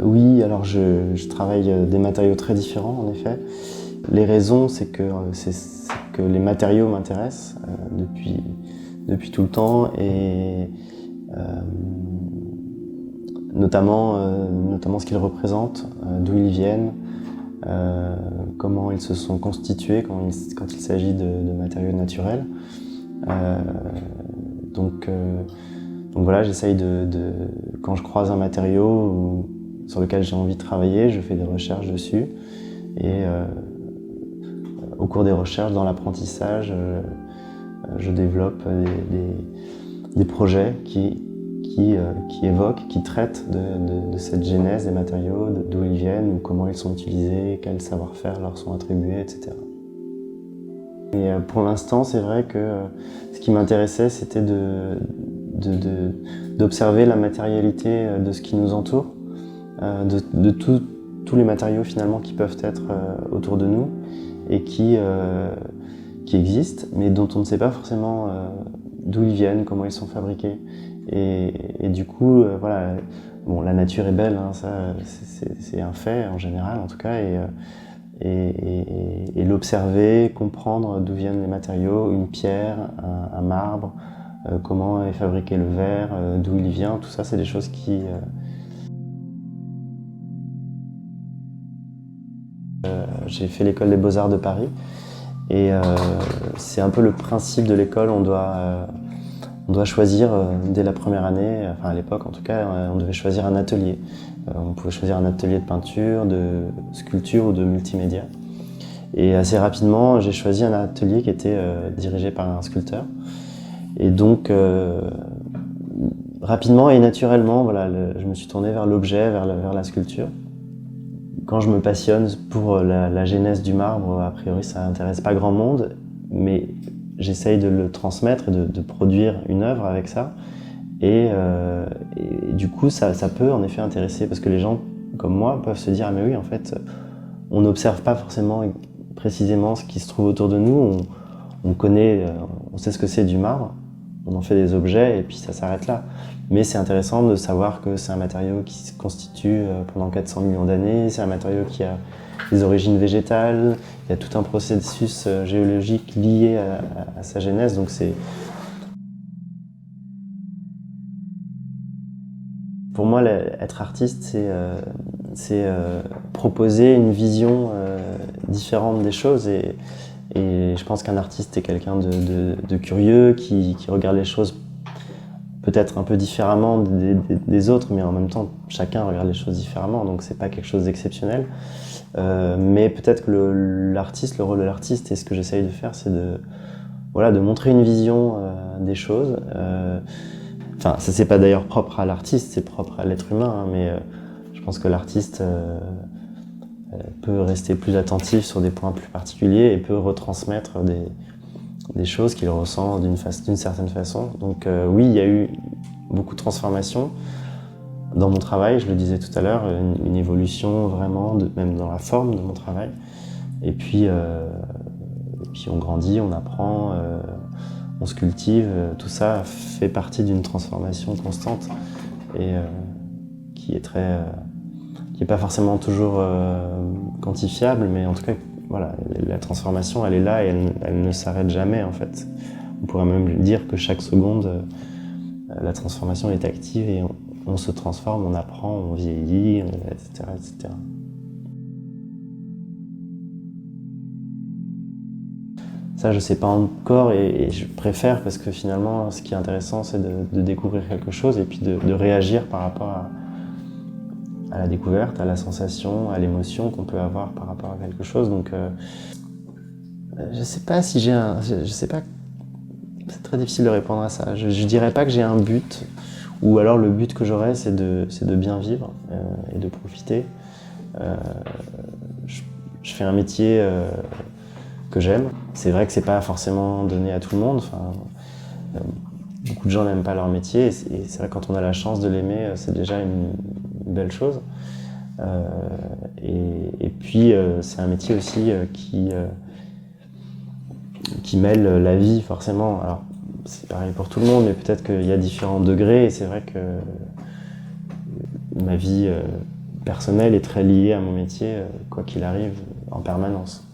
Oui, alors je travaille des matériaux très différents en effet. Les raisons, c'est que les matériaux m'intéressent depuis tout le temps et euh, notamment ce qu'ils représentent, d'où ils viennent, comment ils se sont constitués quand il s'agit de matériaux naturels. Euh, donc, euh, donc voilà, j'essaye quand je croise un matériau sur lequel j'ai envie de travailler, je fais des recherches dessus et au cours des recherches, dans l'apprentissage, je développe des projets qui évoquent, qui traitent de cette genèse des matériaux, d'où ils viennent, ou comment ils sont utilisés, quels savoir-faire leur sont attribués, etc. Et pour l'instant, c'est vrai que ce qui m'intéressait, c'était d'observer la matérialité de ce qui nous entoure, de tous les matériaux finalement qui peuvent être autour de nous et qui existent, mais dont on ne sait pas forcément d'où ils viennent, comment ils sont fabriqués. Et du coup, voilà, bon, la nature est belle, hein, ça, c'est un fait en général en tout cas, et l'observer, comprendre d'où viennent les matériaux, une pierre, un marbre, comment est fabriqué le verre, d'où il vient, tout ça, c'est des choses qui... J'ai fait l'école des Beaux-Arts de Paris, et c'est un peu le principe de l'école, on doit choisir dès la première année, enfin à l'époque en tout cas, on devait choisir un atelier. On pouvait choisir un atelier de peinture, de sculpture ou de multimédia. Et assez rapidement, j'ai choisi un atelier qui était dirigé par un sculpteur. Et donc, rapidement et naturellement, voilà, je me suis tourné vers l'objet, vers la sculpture. Quand je me passionne pour la genèse du marbre, a priori ça n'intéresse pas grand monde, mais j'essaye de le transmettre et de produire une œuvre avec ça. Et du coup, ça peut en effet intéresser, parce que les gens comme moi peuvent se dire « Ah mais oui, en fait, on n'observe pas forcément précisément ce qui se trouve autour de nous, on connaît, on sait ce que c'est du marbre, on en fait des objets et puis ça s'arrête là. Mais c'est intéressant de savoir que c'est un matériau qui se constitue pendant 400 millions d'années, c'est un matériau qui a des origines végétales, il y a tout un processus géologique lié à sa genèse, donc c'est... Pour moi, être artiste, c'est proposer une vision différente des choses, et je pense qu'un artiste est quelqu'un de curieux, qui regarde les choses peut-être un peu différemment des autres, mais en même temps, chacun regarde les choses différemment, donc c'est pas quelque chose d'exceptionnel. Mais peut-être que le rôle de l'artiste, et ce que j'essaye de faire, c'est de montrer une vision des choses. Enfin, ça c'est pas d'ailleurs propre à l'artiste, c'est propre à l'être humain, hein, mais je pense que l'artiste peut rester plus attentif sur des points plus particuliers et peut retransmettre des choses qu'il ressent d'une certaine façon. Donc oui, il y a eu beaucoup de transformations dans mon travail, je le disais tout à l'heure, une évolution vraiment, même dans la forme de mon travail. Et puis on grandit, on apprend, on se cultive, tout ça fait partie d'une transformation constante et qui est pas forcément toujours quantifiable, mais en tout cas, voilà, la transformation, elle est là et elle ne s'arrête jamais en fait. On pourrait même dire que chaque seconde, la transformation est active et on se transforme, on apprend, on vieillit, etc., etc. Ça, je sais pas encore et je préfère, parce que finalement, ce qui est intéressant, c'est de découvrir quelque chose et puis de réagir par rapport à la découverte, à la sensation, à l'émotion qu'on peut avoir par rapport à quelque chose. Donc, je sais pas si j'ai un... Je sais pas... C'est très difficile de répondre à ça. Je dirais pas que j'ai un but, ou alors le but que j'aurais, c'est de bien vivre et de profiter. Je fais un métier que j'aime. C'est vrai que c'est pas forcément donné à tout le monde. Enfin, beaucoup de gens n'aiment pas leur métier, et c'est vrai que quand on a la chance de l'aimer, c'est déjà une belle chose. Et puis c'est un métier aussi qui mêle la vie forcément. Alors c'est pareil pour tout le monde, mais peut-être qu'il y a différents degrés, et c'est vrai que ma vie personnel et très lié à mon métier, quoi qu'il arrive, en permanence.